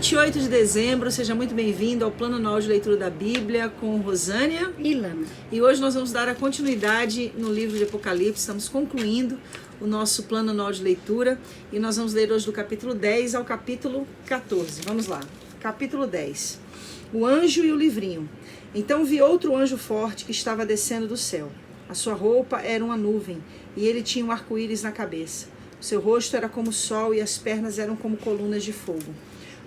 28 de dezembro, seja muito bem-vindo ao Plano Anual de Leitura da Bíblia com Rosânia e Lana. E hoje nós vamos dar a continuidade no livro de Apocalipse, estamos concluindo o nosso Plano Anual de Leitura e nós vamos ler hoje do capítulo 10 ao capítulo 14. Vamos lá, capítulo 10. O anjo e o livrinho. Então vi outro anjo forte que estava descendo do céu. A sua roupa era uma nuvem e ele tinha um arco-íris na cabeça. O seu rosto era como o sol e as pernas eram como colunas de fogo.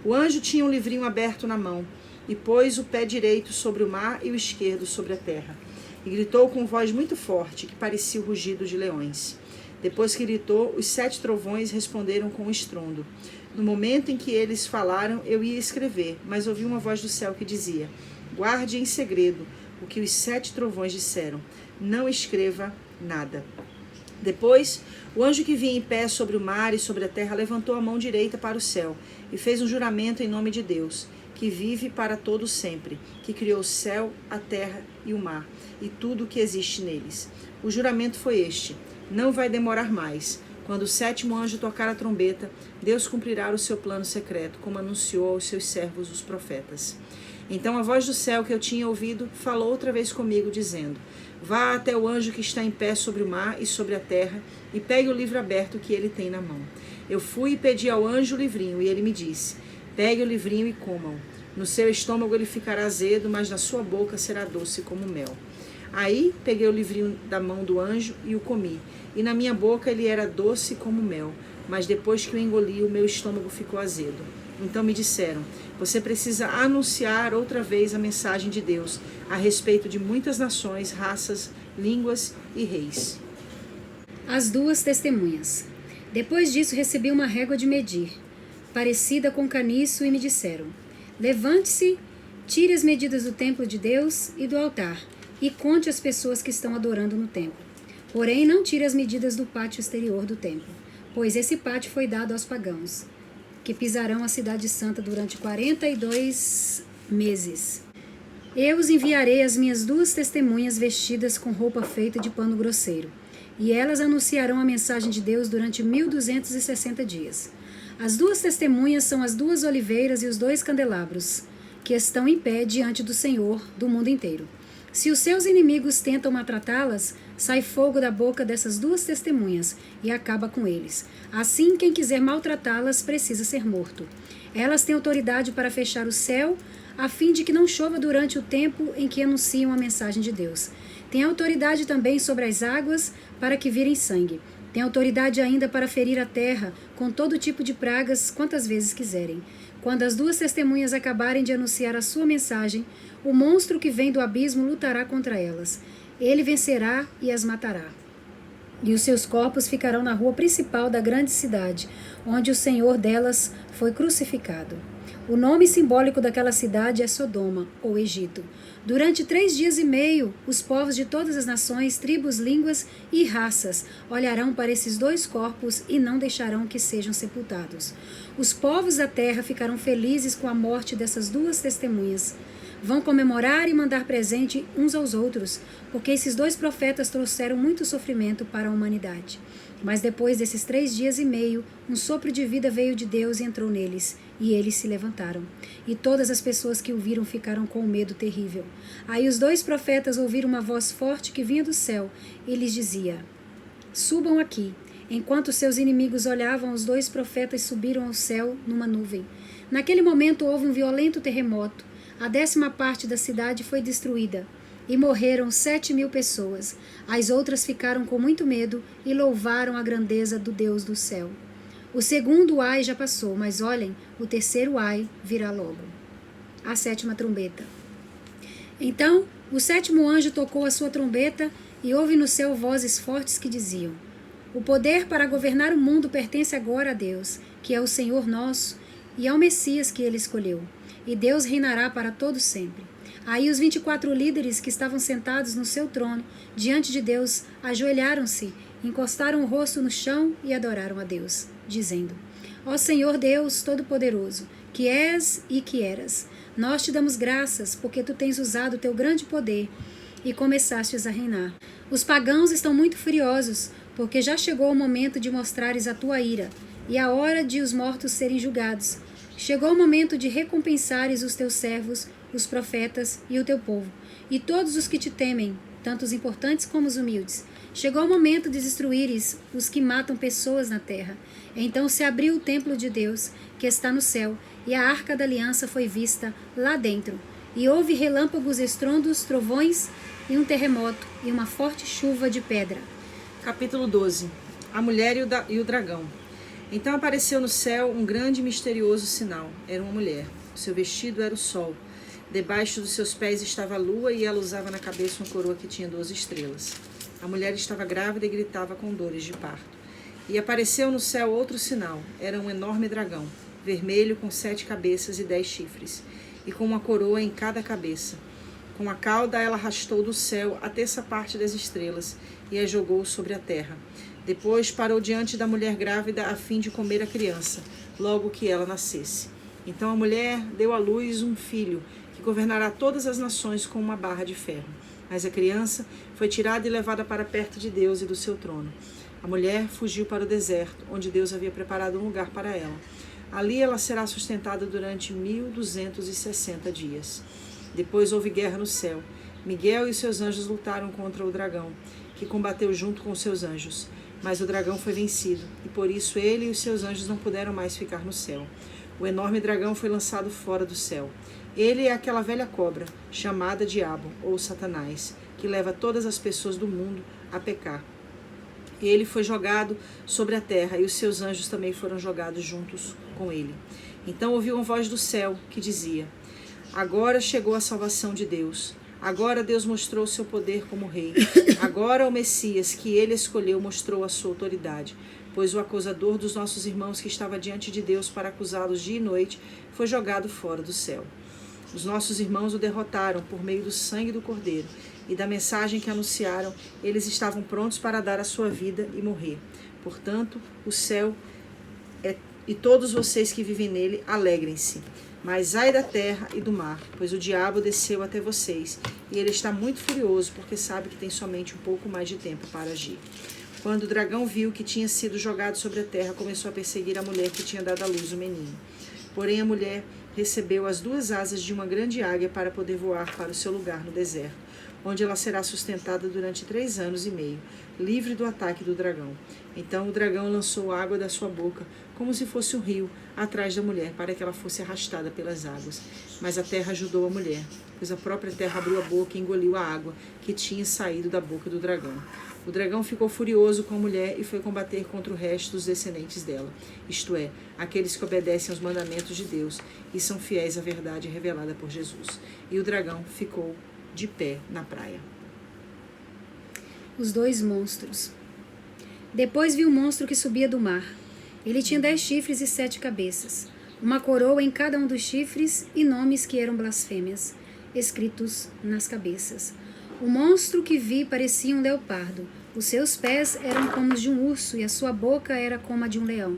O anjo tinha um livrinho aberto na mão, e pôs o pé direito sobre o mar e o esquerdo sobre a terra. E gritou com voz muito forte, que parecia o rugido de leões. Depois que gritou, os 7 trovões responderam com um estrondo. No momento em que eles falaram, eu ia escrever, mas ouvi uma voz do céu que dizia: guarde em segredo o que os 7 trovões disseram. Não escreva nada. Depois, o anjo que vinha em pé sobre o mar e sobre a terra levantou a mão direita para o céu e fez um juramento em nome de Deus, que vive para todo sempre, que criou o céu, a terra e o mar, e tudo o que existe neles. O juramento foi este: não vai demorar mais. Quando o 7º anjo tocar a trombeta, Deus cumprirá o seu plano secreto, como anunciou aos seus servos os profetas. Então a voz do céu que eu tinha ouvido falou outra vez comigo, dizendo: vá até o anjo que está em pé sobre o mar e sobre a terra e pegue o livro aberto que ele tem na mão. Eu fui e pedi ao anjo o livrinho e ele me disse: pegue o livrinho e coma-o. No seu estômago ele ficará azedo, mas na sua boca será doce como mel. Aí peguei o livrinho da mão do anjo e o comi. E na minha boca ele era doce como mel, mas depois que o engoli, o meu estômago ficou azedo. Então me disseram: você precisa anunciar outra vez a mensagem de Deus a respeito de muitas nações, raças, línguas e reis. As 2 testemunhas. Depois disso recebi uma régua de medir, parecida com caniço, e me disseram: levante-se, tire as medidas do templo de Deus e do altar, e conte as pessoas que estão adorando no templo. Porém, não tire as medidas do pátio exterior do templo, pois esse pátio foi dado aos pagãos, que pisarão a cidade santa durante 42 meses. Eu os enviarei as minhas 2 testemunhas vestidas com roupa feita de pano grosseiro, e elas anunciarão a mensagem de Deus durante 1260 dias. As 2 testemunhas são as 2 oliveiras e os 2 candelabros, que estão em pé diante do Senhor do mundo inteiro. Se os seus inimigos tentam maltratá-las, sai fogo da boca dessas 2 testemunhas e acaba com eles. Assim, quem quiser maltratá-las precisa ser morto. Elas têm autoridade para fechar o céu, a fim de que não chova durante o tempo em que anunciam a mensagem de Deus. Tem autoridade também sobre as águas para que virem sangue. Tem autoridade ainda para ferir a terra com todo tipo de pragas quantas vezes quiserem. Quando as 2 testemunhas acabarem de anunciar a sua mensagem, o monstro que vem do abismo lutará contra elas. Ele vencerá e as matará. E os seus corpos ficarão na rua principal da grande cidade, onde o Senhor delas foi crucificado. O nome simbólico daquela cidade é Sodoma, ou Egito. Durante 3 dias e meio, os povos de todas as nações, tribos, línguas e raças olharão para esses 2 corpos e não deixarão que sejam sepultados. Os povos da terra ficarão felizes com a morte dessas 2 testemunhas. Vão comemorar e mandar presente uns aos outros, porque esses 2 profetas trouxeram muito sofrimento para a humanidade. Mas depois desses 3 dias e meio, um sopro de vida veio de Deus e entrou neles, e eles se levantaram. E todas as pessoas que o viram ficaram com um medo terrível. Aí os 2 profetas ouviram uma voz forte que vinha do céu, e lhes dizia: subam aqui. Enquanto seus inimigos olhavam, os 2 profetas subiram ao céu numa nuvem. Naquele momento houve um violento terremoto. A 10ª parte da cidade foi destruída, e morreram 7.000 pessoas. As outras ficaram com muito medo e louvaram a grandeza do Deus do céu. O 2º ai já passou, mas olhem, o 3º ai virá logo. A 7ª trombeta. Então, o 7º anjo tocou a sua trombeta, e houve no céu vozes fortes que diziam: o poder para governar o mundo pertence agora a Deus, que é o Senhor nosso, e ao Messias que ele escolheu. E Deus reinará para todo sempre. Aí os 24 líderes que estavam sentados no seu trono, diante de Deus, ajoelharam-se, encostaram o rosto no chão e adoraram a Deus, dizendo: ó Senhor Deus Todo-Poderoso, que és e que eras, nós te damos graças, porque tu tens usado o teu grande poder e começastes a reinar. Os pagãos estão muito furiosos, porque já chegou o momento de mostrares a tua ira, e a hora de os mortos serem julgados. Chegou o momento de recompensares os teus servos, os profetas e o teu povo, e todos os que te temem, tanto os importantes como os humildes. Chegou o momento de destruíres os que matam pessoas na terra. Então se abriu o templo de Deus, que está no céu, e a arca da aliança foi vista lá dentro. E houve relâmpagos, estrondos, trovões, e um terremoto, e uma forte chuva de pedra. Capítulo 12. A mulher e o dragão. Então apareceu no céu um grande e misterioso sinal. Era uma mulher. O seu vestido era o sol. Debaixo dos seus pés estava a lua, e ela usava na cabeça uma coroa que tinha 12 estrelas. A mulher estava grávida e gritava com dores de parto. E apareceu no céu outro sinal. Era um enorme dragão, vermelho, com 7 cabeças e 10 chifres, e com uma coroa em cada cabeça. Com a cauda ela arrastou do céu a terça parte das estrelas e a jogou sobre a terra. Depois parou diante da mulher grávida a fim de comer a criança, logo que ela nascesse. Então a mulher deu à luz um filho, que governará todas as nações com uma barra de ferro. Mas a criança foi tirada e levada para perto de Deus e do seu trono. A mulher fugiu para o deserto, onde Deus havia preparado um lugar para ela. Ali ela será sustentada durante 1260 dias. Depois houve guerra no céu. Miguel e seus anjos lutaram contra o dragão, que combateu junto com os seus anjos. Mas o dragão foi vencido, e por isso ele e os seus anjos não puderam mais ficar no céu. O enorme dragão foi lançado fora do céu. Ele é aquela velha cobra, chamada Diabo, ou Satanás, que leva todas as pessoas do mundo a pecar. Ele foi jogado sobre a terra, e os seus anjos também foram jogados juntos com ele. Então ouviu uma voz do céu que dizia: Agora chegou a salvação de Deus. Agora Deus mostrou seu poder como rei. Agora o Messias, que ele escolheu, mostrou a sua autoridade. Pois o acusador dos nossos irmãos, que estava diante de Deus para acusá-los dia e noite, foi jogado fora do céu. Os nossos irmãos o derrotaram por meio do sangue do Cordeiro e da mensagem que anunciaram. Eles estavam prontos para dar a sua vida e morrer. Portanto, o céu e todos vocês que vivem nele, alegrem-se. Mas ai da terra e do mar, pois o diabo desceu até vocês, e ele está muito furioso, porque sabe que tem somente um pouco mais de tempo para agir. Quando o dragão viu que tinha sido jogado sobre a terra, começou a perseguir a mulher que tinha dado à luz o menino. Porém a mulher recebeu as 2 asas de uma grande águia para poder voar para o seu lugar no deserto, onde ela será sustentada durante 3 anos e meio, livre do ataque do dragão. Então o dragão lançou água da sua boca, como se fosse um rio, atrás da mulher, para que ela fosse arrastada pelas águas. Mas a terra ajudou a mulher, pois a própria terra abriu a boca e engoliu a água que tinha saído da boca do dragão. O dragão ficou furioso com a mulher e foi combater contra o resto dos descendentes dela, isto é, aqueles que obedecem aos mandamentos de Deus e são fiéis à verdade revelada por Jesus. E o dragão ficou de pé na praia. Os 2 monstros. Depois vi um monstro que subia do mar. Ele tinha 10 chifres e 7 cabeças, uma coroa em cada um dos chifres e nomes que eram blasfêmias, escritos nas cabeças. O monstro que vi parecia um leopardo. Os seus pés eram como os de um urso e a sua boca era como a de um leão.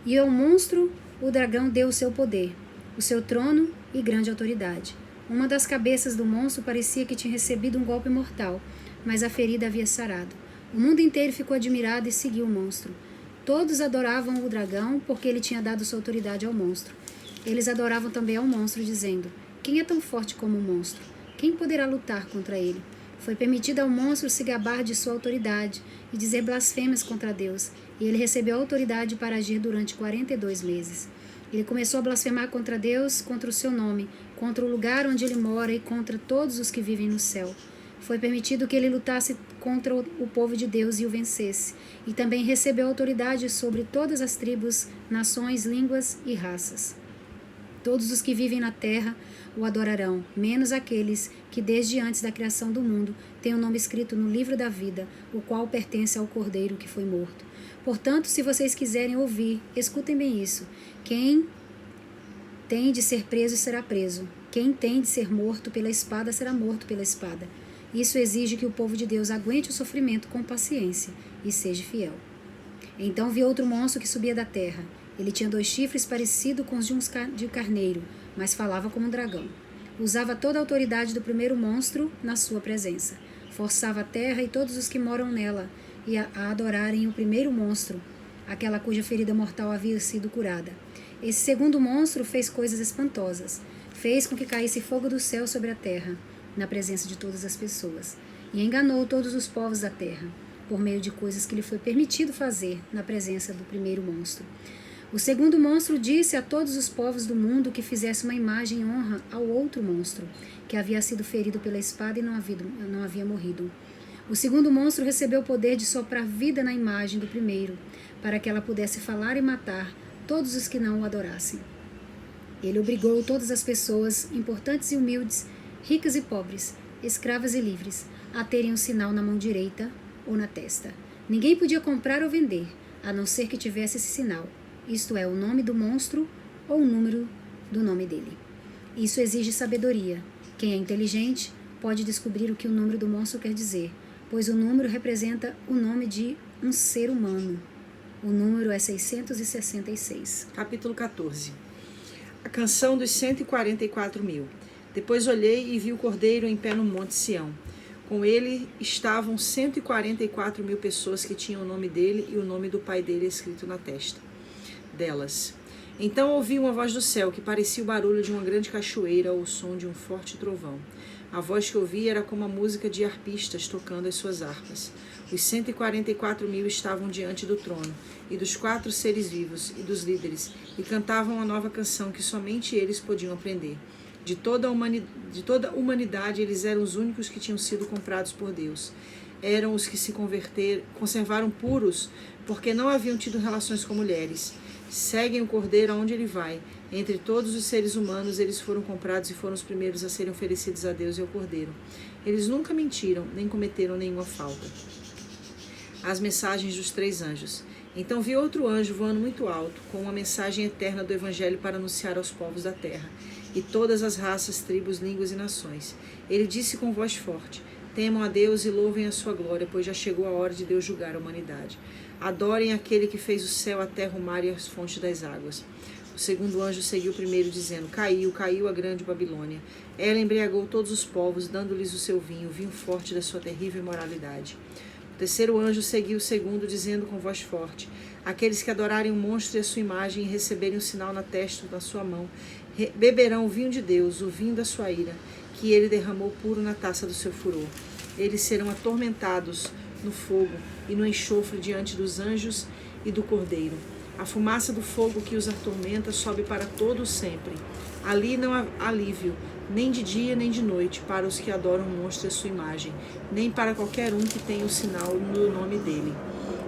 E ao monstro o dragão deu o seu poder, o seu trono e grande autoridade. Uma das cabeças do monstro parecia que tinha recebido um golpe mortal, mas a ferida havia sarado. O mundo inteiro ficou admirado e seguiu o monstro. Todos adoravam o dragão porque ele tinha dado sua autoridade ao monstro. Eles adoravam também ao monstro, dizendo: Quem é tão forte como o monstro? Quem poderá lutar contra ele? Foi permitido ao monstro se gabar de sua autoridade e dizer blasfêmias contra Deus, e ele recebeu autoridade para agir durante 42 meses. Ele começou a blasfemar contra Deus, contra o seu nome, contra o lugar onde ele mora e contra todos os que vivem no céu. Foi permitido que ele lutasse contra o povo de Deus e o vencesse, e também recebeu autoridade sobre todas as tribos, nações, línguas e raças. Todos os que vivem na terra o adorarão, menos aqueles que desde antes da criação do mundo têm o nome escrito no livro da vida, o qual pertence ao Cordeiro que foi morto. Portanto, se vocês quiserem ouvir, escutem bem isso. Quem tem de ser preso será preso. Quem tem de ser morto pela espada será morto pela espada. Isso exige que o povo de Deus aguente o sofrimento com paciência e seja fiel. Então vi outro monstro que subia da terra. Ele tinha 2 chifres parecidos com os de carneiro, mas falava como um dragão. Usava toda a autoridade do primeiro monstro na sua presença. Forçava a terra e todos os que moram nela a adorarem o primeiro monstro, aquela cuja ferida mortal havia sido curada. Esse segundo monstro fez coisas espantosas. Fez com que caísse fogo do céu sobre a terra, na presença de todas as pessoas, e enganou todos os povos da terra, por meio de coisas que lhe foi permitido fazer na presença do primeiro monstro. O segundo monstro disse a todos os povos do mundo que fizesse uma imagem em honra ao outro monstro, que havia sido ferido pela espada e não havia morrido. O segundo monstro recebeu o poder de soprar vida na imagem do primeiro, para que ela pudesse falar e matar todos os que não o adorassem. Ele obrigou todas as pessoas, importantes e humildes, ricas e pobres, escravas e livres, a terem um sinal na mão direita ou na testa. Ninguém podia comprar ou vender, a não ser que tivesse esse sinal, isto é, o nome do monstro ou o número do nome dele. Isso exige sabedoria. Quem é inteligente pode descobrir o que o número do monstro quer dizer, pois o número representa o nome de um ser humano. O número é 666. Capítulo 14. A canção dos 144.000. Depois olhei e vi o Cordeiro em pé no monte Sião. Com ele estavam 144.000 pessoas que tinham o nome dele e o nome do pai dele escrito na testa delas. Então ouvi uma voz do céu que parecia o barulho de uma grande cachoeira ou o som de um forte trovão. A voz que ouvi era como a música de arpistas tocando as suas harpas. Os 144.000 estavam diante do trono, e dos 4 seres vivos e dos líderes, e cantavam uma nova canção que somente eles podiam aprender. De toda a humanidade, eles eram os únicos que tinham sido comprados por Deus. Eram os que se conservaram puros, porque não haviam tido relações com mulheres. Seguem o Cordeiro aonde ele vai. Entre todos os seres humanos, eles foram comprados e foram os primeiros a serem oferecidos a Deus e ao Cordeiro. Eles nunca mentiram, nem cometeram nenhuma falta. As mensagens dos 3 anjos. Então vi outro anjo voando muito alto, com uma mensagem eterna do Evangelho para anunciar aos povos da terra, e todas as raças, tribos, línguas e nações. Ele disse com voz forte: temam a Deus e louvem a sua glória, pois já chegou a hora de Deus julgar a humanidade. Adorem aquele que fez o céu, a terra, o mar e as fontes das águas. O segundo anjo seguiu o primeiro, dizendo: caiu, caiu a grande Babilônia. Ela embriagou todos os povos, dando-lhes o seu vinho, o vinho forte da sua terrível imoralidade. O terceiro anjo seguiu o segundo, dizendo com voz forte: aqueles que adorarem o monstro e a sua imagem e receberem o sinal na testa ou na sua mão, beberão o vinho de Deus, o vinho da sua ira, que ele derramou puro na taça do seu furor. Eles serão atormentados no fogo e no enxofre diante dos anjos e do Cordeiro. A fumaça do fogo que os atormenta sobe para todo sempre. Ali não há alívio, nem de dia nem de noite, para os que adoram o monstro e a sua imagem, nem para qualquer um que tenha o sinal no nome dele.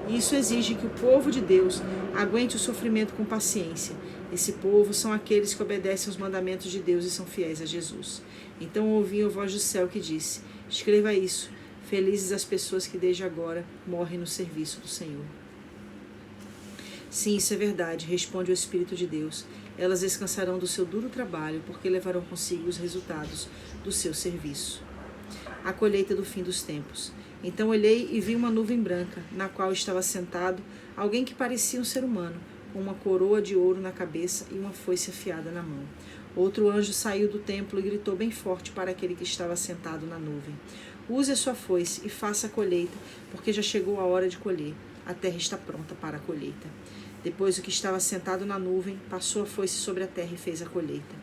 Isso exige que o povo de Deus aguente o sofrimento com paciência. Esse povo são aqueles que obedecem aos mandamentos de Deus e são fiéis a Jesus. Então ouvi a voz do céu que disse: escreva isso. Felizes as pessoas que desde agora morrem no serviço do Senhor. Sim, isso é verdade, responde o Espírito de Deus. Elas descansarão do seu duro trabalho, porque levarão consigo os resultados do seu serviço. A colheita do fim dos tempos. Então olhei e vi uma nuvem branca, na qual estava sentado alguém que parecia um ser humano, com uma coroa de ouro na cabeça e uma foice afiada na mão. Outro anjo saiu do templo e gritou bem forte para aquele que estava sentado na nuvem: use a sua foice e faça a colheita, porque já chegou a hora de colher. A terra está pronta para a colheita. Depois o que estava sentado na nuvem passou a foice sobre a terra e fez a colheita.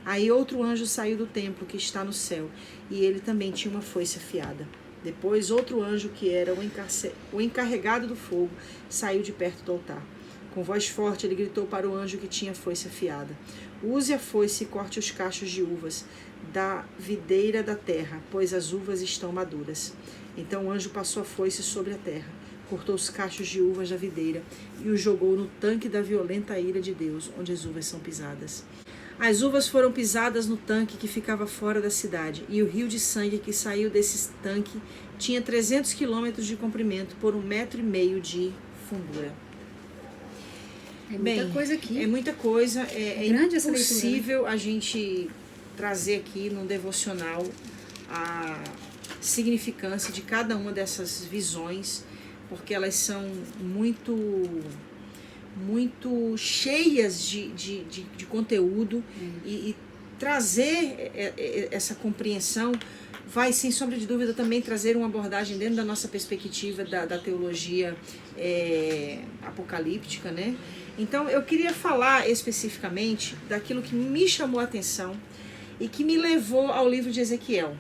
Aí outro anjo saiu do templo que está no céu, e ele também tinha uma foice afiada. Depois outro anjo, que era o encarregado do fogo, saiu de perto do altar. Com voz forte ele gritou para o anjo que tinha a foice afiada: use a foice e corte os cachos de uvas da videira da terra, pois as uvas estão maduras. Então o anjo passou a foice sobre a terra, cortou os cachos de uvas da videira e os jogou no tanque da violenta ira de Deus, onde as uvas são pisadas. As uvas foram pisadas no tanque que ficava fora da cidade, e o rio de sangue que saiu desse tanque tinha 300 quilômetros de comprimento por 1,5 metros de fundura. É muita coisa aqui. É muita coisa. É grande essa impossível leitura, né? A gente trazer aqui num devocional a significância de cada uma dessas visões, porque elas são muito cheias de conteúdo, e trazer essa compreensão vai, sem sombra de dúvida, também trazer uma abordagem dentro da nossa perspectiva da teologia apocalíptica, né? Então eu queria falar especificamente daquilo que me chamou a atenção e que me levou ao livro de Ezequiel,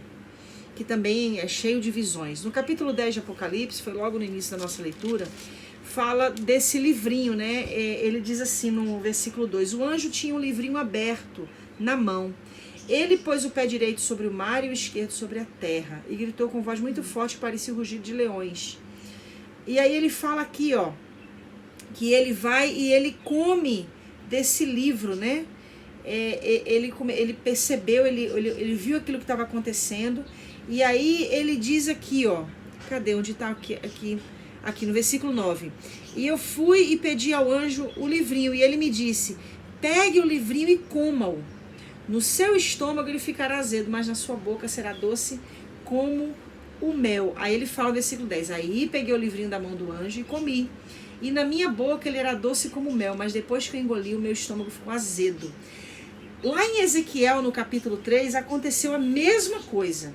que também é cheio de visões. No capítulo 10 de Apocalipse, foi logo no início da nossa leitura, fala desse livrinho, né? Ele diz assim no versículo 2, o anjo tinha um livrinho aberto na mão. Ele pôs o pé direito sobre o mar e o esquerdo sobre a terra e gritou com voz muito forte que parecia o rugido de leões. E aí ele fala aqui, ó, que ele vai e ele come desse livro, né? Ele percebeu, ele viu aquilo que estava acontecendo. E aí ele diz aqui, ó, cadê? Onde está aqui no versículo 9. E eu fui e pedi ao anjo o livrinho, e ele me disse, pegue o livrinho e coma-o. No seu estômago ele ficará azedo, mas na sua boca será doce como o mel. Aí ele fala no versículo 10, aí peguei o livrinho da mão do anjo e comi. E na minha boca ele era doce como mel, mas depois que eu engoli, o meu estômago ficou azedo. Lá em Ezequiel, no capítulo 3, aconteceu a mesma coisa.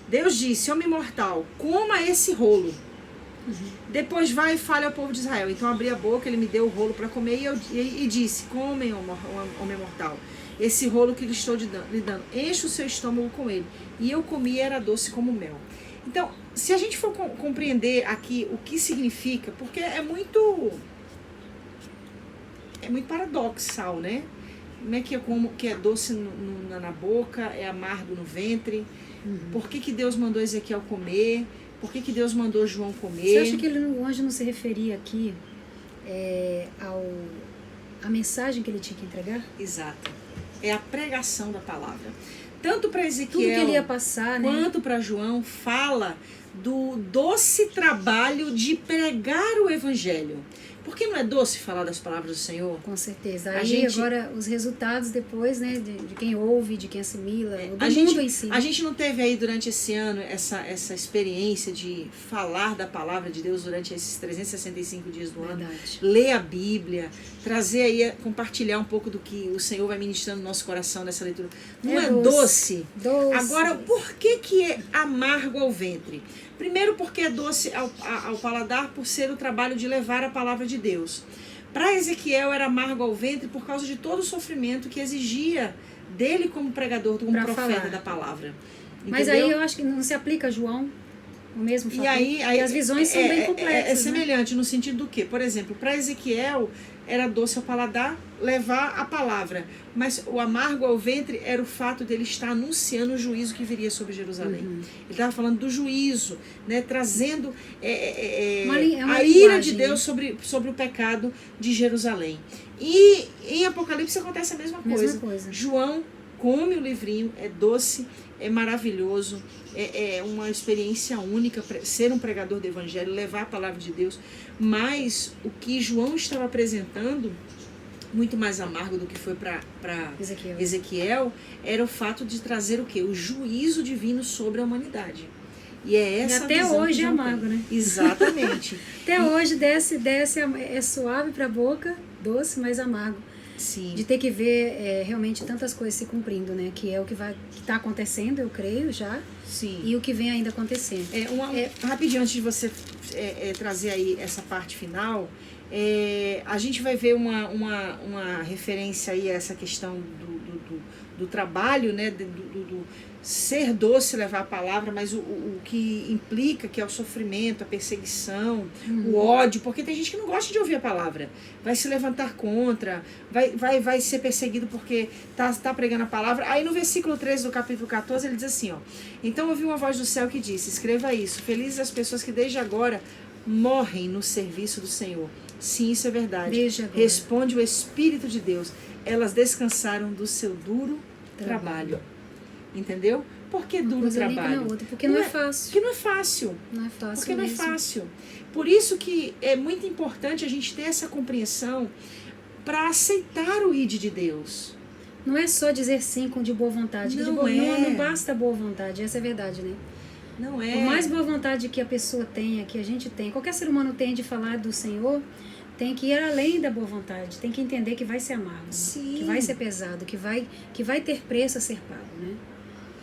Deus disse, homem mortal, coma esse rolo. Depois vai e fale ao povo de Israel. Então abri a boca, ele me deu o rolo para comer e disse, come, homem mortal, esse rolo que lhe estou lhe dando, enche o seu estômago com ele. E eu comi e era doce como mel. Então, se a gente for compreender aqui o que significa, porque é muito paradoxal, né? Como é que é doce na boca, é amargo no ventre. Por que Deus mandou Ezequiel comer? Por que Deus mandou João comer? Você acha que o anjo não se referia aqui à mensagem que ele tinha que entregar? Exato. É a pregação da palavra. Tanto para Ezequiel, tudo que ele ia passar, quanto para João, fala do doce trabalho de pregar o evangelho. Por que não é doce falar das palavras do Senhor? Com certeza. Aí agora os resultados depois, né, de quem ouve, de quem assimila, do mundo em si. A gente não teve aí durante esse ano essa experiência de falar da palavra de Deus durante esses 365 dias do ano. Ler a Bíblia, trazer aí, compartilhar um pouco do que o Senhor vai ministrando no nosso coração nessa leitura. Não é doce? Doce. Agora, por que é amargo ao ventre? Primeiro porque é doce ao paladar por ser o trabalho de levar a palavra de Deus. Para Ezequiel era amargo ao ventre por causa de todo o sofrimento que exigia dele como pregador, como profeta da palavra. Entendeu? Mas aí eu acho que não se aplica a João o mesmo fator. E aí as visões são bem complexas. É semelhante, né? No sentido do quê? Por exemplo, para Ezequiel era doce ao paladar levar a palavra, mas o amargo ao ventre era o fato dele estar anunciando o juízo que viria sobre Jerusalém. Ele estava falando do juízo, né? Trazendo a ira de Deus sobre o pecado de Jerusalém. E em Apocalipse acontece a mesma coisa. João come o livrinho, é doce, é maravilhoso, é uma experiência única ser um pregador do evangelho, levar a palavra de Deus, mas o que João estava apresentando, muito mais amargo do que foi para Ezequiel, era o fato de trazer o quê? O juízo divino sobre a humanidade. E é essa até hoje é amargo, né? Exatamente. Até hoje desce, é suave para a boca, doce, mas amargo. Sim. De ter que ver realmente tantas coisas se cumprindo, né? Que é o que está acontecendo, eu creio já. Sim. E o que vem ainda acontecendo. Rapidinho, antes de você trazer aí essa parte final, a gente vai ver uma referência aí a essa questão do trabalho, né? Do ser doce levar a palavra, mas o que implica, que é o sofrimento, a perseguição, o ódio, porque tem gente que não gosta de ouvir a palavra, vai se levantar contra, vai ser perseguido porque tá pregando a palavra. Aí no versículo 13 do capítulo 14 ele diz assim, ó, então ouvi uma voz do céu que disse, escreva isso, felizes as pessoas que desde agora morrem no serviço do Senhor. Sim, isso é verdade. Responde o Espírito de Deus, elas descansaram do seu duro trabalho. Entendeu? Por que duro trabalho? Porque não é fácil. Porque não é fácil. Não é fácil. Porque não é fácil. Por isso que é muito importante a gente ter essa compreensão para aceitar o ID de Deus. Não é só dizer sim com de boa vontade. Não basta boa vontade, essa é a verdade, né? Não é. Por mais boa vontade que a pessoa tenha, que a gente tem, qualquer ser humano tem de falar do Senhor, tem que ir além da boa vontade, tem que entender que vai ser amargo, né? Que vai ser pesado, que vai ter preço a ser pago, né?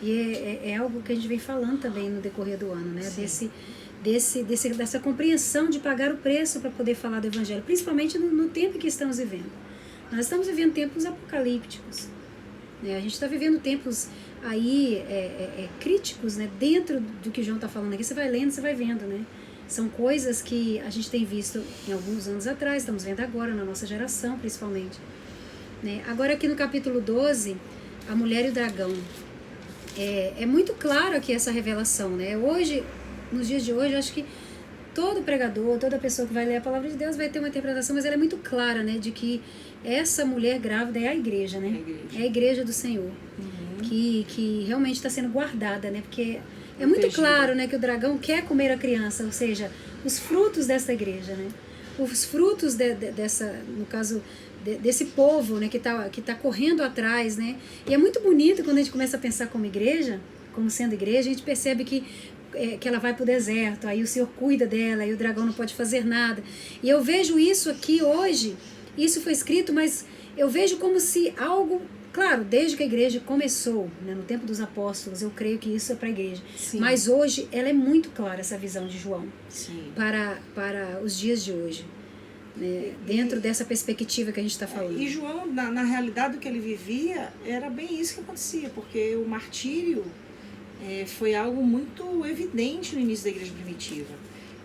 E é algo que a gente vem falando também no decorrer do ano, né? dessa compreensão de pagar o preço para poder falar do Evangelho, principalmente no tempo em que estamos vivendo. Nós estamos vivendo tempos apocalípticos, né? A gente está vivendo tempos aí críticos, né? Dentro do que o João está falando aqui, você vai lendo, você vai vendo, né? São coisas que a gente tem visto em alguns anos atrás, estamos vendo agora, na nossa geração principalmente, né? Agora aqui no capítulo 12, a mulher e o dragão, é muito claro aqui essa revelação, né? Hoje, nos dias de hoje, acho que todo pregador, toda pessoa que vai ler a palavra de Deus vai ter uma interpretação, mas ela é muito clara, né? De que essa mulher grávida é a igreja, né? É a igreja do Senhor, que realmente está sendo guardada, né? Porque é muito claro, né, que o dragão quer comer a criança, ou seja, os frutos dessa igreja, né? Os frutos dessa, no caso, desse povo, né, que tá correndo atrás, né? E é muito bonito quando a gente começa a pensar como igreja, como sendo igreja, a gente percebe que ela vai para o deserto, aí o Senhor cuida dela, aí o dragão não pode fazer nada. E eu vejo isso aqui hoje, isso foi escrito, mas eu vejo como se algo, claro, desde que a igreja começou, né, no tempo dos apóstolos, eu creio que isso é para a igreja. Sim. Mas hoje ela é muito clara, essa visão de João, sim, para os dias de hoje, né, dentro dessa perspectiva que a gente está falando. E João, na realidade do que ele vivia, era bem isso que acontecia, porque o martírio foi algo muito evidente no início da igreja primitiva.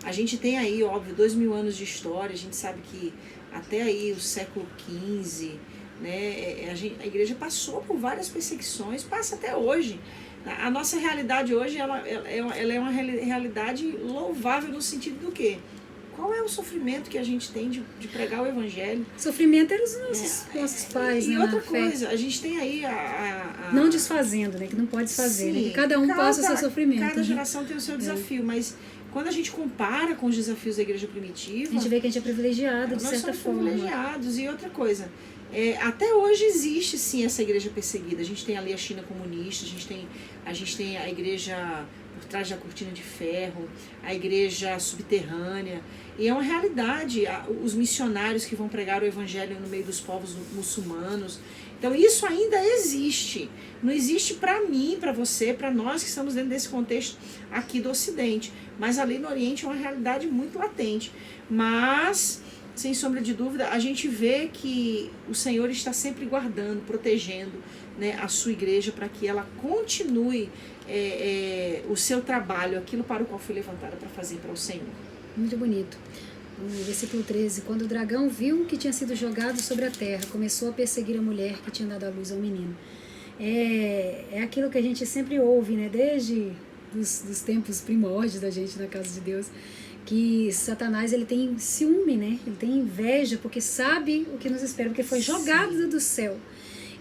A gente tem aí, óbvio, 2000 anos de história, a gente sabe que até aí o século XV, né, a igreja passou por várias perseguições, passa até hoje. A nossa realidade hoje, ela é uma realidade louvável no sentido do quê? Qual é o sofrimento que a gente tem de pregar o evangelho? Sofrimento eram os nossos pais, e né? E outra coisa, a gente tem aí não desfazendo, né? Que não pode desfazer, sim, né? Que cada um passa o seu sofrimento. Cada geração tem o seu desafio, mas quando a gente compara com os desafios da igreja primitiva... A gente vê que a gente é privilegiado, de certa forma. Nós somos privilegiados. E outra coisa, até hoje existe, sim, essa igreja perseguida. A gente tem ali a China comunista, a gente tem a igreja por trás da cortina de ferro, a igreja subterrânea. E é uma realidade, os missionários que vão pregar o evangelho no meio dos povos muçulmanos. Então isso ainda existe. Não existe para mim, para você, para nós que estamos dentro desse contexto aqui do Ocidente. Mas ali no Oriente é uma realidade muito latente. Mas, sem sombra de dúvida, a gente vê que o Senhor está sempre guardando, protegendo, né, a sua igreja para que ela continue o seu trabalho, aquilo para o qual foi levantada para fazer para o Senhor. Muito bonito. No versículo 13, quando o dragão viu que tinha sido jogado sobre a terra, começou a perseguir a mulher que tinha dado à luz ao menino. É aquilo que a gente sempre ouve, né? Desde dos tempos primórdios da gente na casa de Deus, que Satanás, ele tem ciúme, né? Ele tem inveja, porque sabe o que nos espera, porque foi jogado do céu.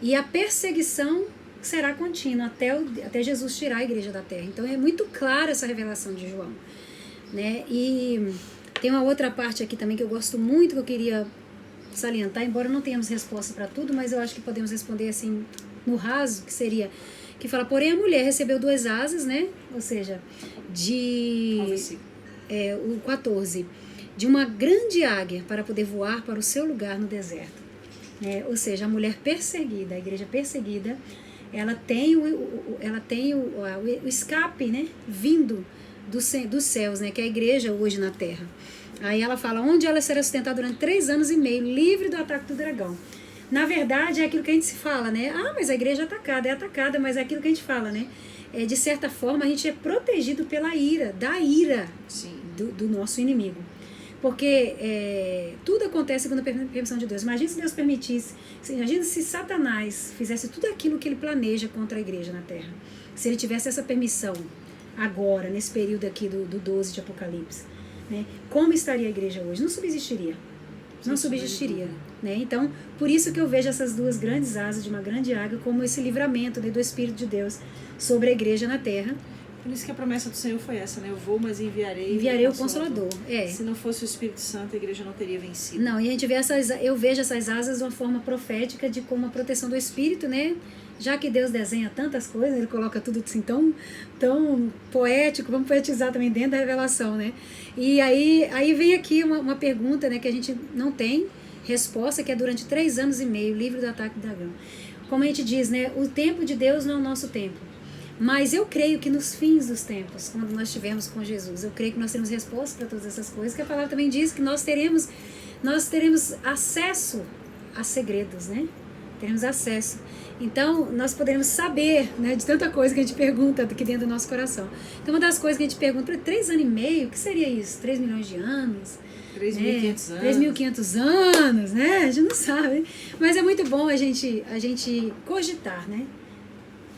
E a perseguição será contínua até Jesus tirar a igreja da terra. Então é muito clara essa revelação de João, né? E tem uma outra parte aqui também que eu gosto muito, que eu queria salientar, embora não tenhamos resposta para tudo, mas eu acho que podemos responder assim no raso, que seria, que fala, porém a mulher recebeu 2 asas, né? Ou seja, o 14, de uma grande águia para poder voar para o seu lugar no deserto. Ou seja, a mulher perseguida, a igreja perseguida, ela tem o escape, né, vindo dos céus, né, que é a igreja hoje na terra. Aí ela fala, onde ela será sustentada durante 3 anos e meio, livre do ataque do dragão. Na verdade, é aquilo que a gente se fala, né? Mas a igreja é atacada, mas é aquilo que a gente fala, né? De certa forma, a gente é protegido pela ira, da ira do nosso inimigo. Porque tudo acontece segundo a permissão de Deus. Imagina se Deus permitisse, imagina se Satanás fizesse tudo aquilo que ele planeja contra a igreja na terra. Se ele tivesse essa permissão agora, nesse período aqui do 12 de Apocalipse, né? Como estaria a igreja hoje? Não subsistiria. Não subsistiria. Né? Então, por isso que eu vejo essas 2 grandes asas de uma grande águia como esse livramento, né, do Espírito de Deus sobre a igreja na terra. Por isso que a promessa do Senhor foi essa, né? Eu vou, mas enviarei o Consolador. Se não fosse o Espírito Santo, a igreja não teria vencido. Não, e a gente vê eu vejo essas asas de uma forma profética, de como a proteção do Espírito, né? Já que Deus desenha tantas coisas, ele coloca tudo assim tão poético, vamos poetizar também dentro da revelação, né? E aí vem aqui uma pergunta, né, que a gente não tem resposta, que é durante 3 anos e meio, livre do ataque do dragão. Como a gente diz, né, o tempo de Deus não é o nosso tempo. Mas eu creio que nos fins dos tempos, quando nós estivermos com Jesus, eu creio que nós teremos resposta para todas essas coisas, que a palavra também diz que nós teremos acesso a segredos, né? Teremos acesso. Então, nós poderemos saber, né, de tanta coisa que a gente pergunta aqui dentro do nosso coração. Então, uma das coisas que a gente pergunta, por 3 anos e meio, o que seria isso? 3 milhões de anos? 3.500 anos. 3.500 anos, né? A gente não sabe. Mas é muito bom a gente cogitar, né?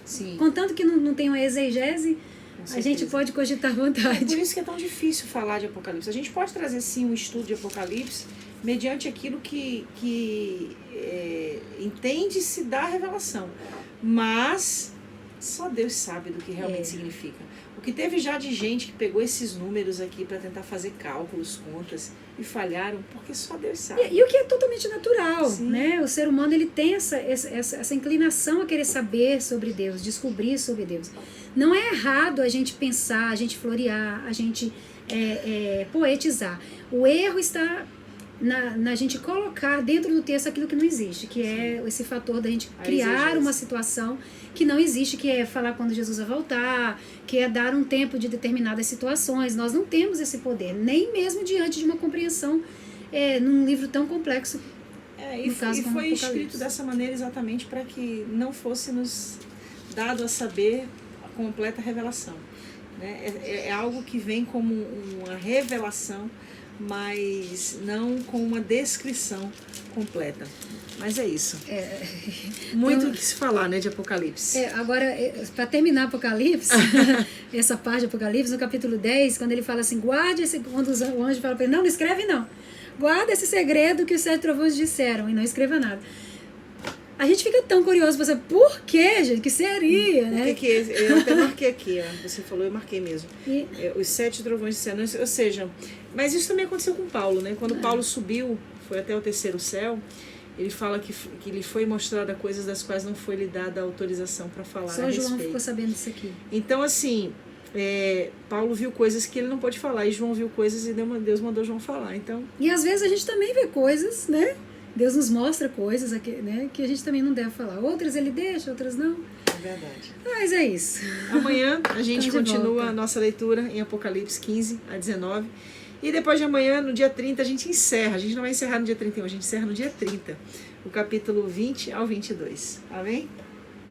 Sim. Contanto que não tem uma exegese, a gente pode cogitar à É vontade. por isso que é tão difícil falar de Apocalipse. A gente pode trazer, sim, um estudo de Apocalipse mediante aquilo que entende-se da revelação. Mas só Deus sabe do que realmente significa. O que teve já de gente que pegou esses números aqui para tentar fazer cálculos, contas, e falharam, porque só Deus sabe. E o que é totalmente natural, Sim. né? O ser humano, ele tem essa inclinação a querer saber sobre Deus, descobrir sobre Deus. Não é errado a gente pensar, a gente florear, a gente poetizar. O erro está na gente colocar dentro do texto aquilo que não existe, que é esse fator da gente criar uma situação que não existe, que é falar quando Jesus vai voltar, que é dar um tempo de determinadas situações. Nós não temos esse poder, nem mesmo diante de uma compreensão num livro tão complexo. E foi escrito dessa maneira exatamente para que não fosse nos dado a saber a completa revelação, né? É algo que vem como uma revelação, mas não com uma descrição completa. Mas é isso. Muito o que se falar, né, de Apocalipse. Agora, para terminar Apocalipse, essa parte de Apocalipse, no capítulo 10, quando ele fala assim, guarde esse... Quando o anjo fala para ele, não escreve não. Guarda esse segredo que os 7 trovões disseram e não escreva nada. A gente fica tão curioso para saber por quê, gente, que seria, né? Eu até marquei aqui, você falou, eu marquei mesmo. Os 7 trovões disseram, ou seja, mas isso também aconteceu com Paulo, né? Quando Paulo subiu, foi até o 3º céu, ele fala que lhe foi mostrada coisas das quais não foi lhe dada autorização para falar a respeito. Só João ficou sabendo disso aqui. Então, assim, Paulo viu coisas que ele não pôde falar, e João viu coisas e Deus mandou João falar. Então... E às vezes a gente também vê coisas, né? Deus nos mostra coisas aqui, né, que a gente também não deve falar. Outras ele deixa, outras não. É verdade. Mas é isso. Amanhã a gente continua a nossa leitura em Apocalipse 15 a 19. E depois de amanhã, no dia 30, a gente encerra. A gente não vai encerrar no dia 31, a gente encerra no dia 30. O capítulo 20 ao 22. Amém?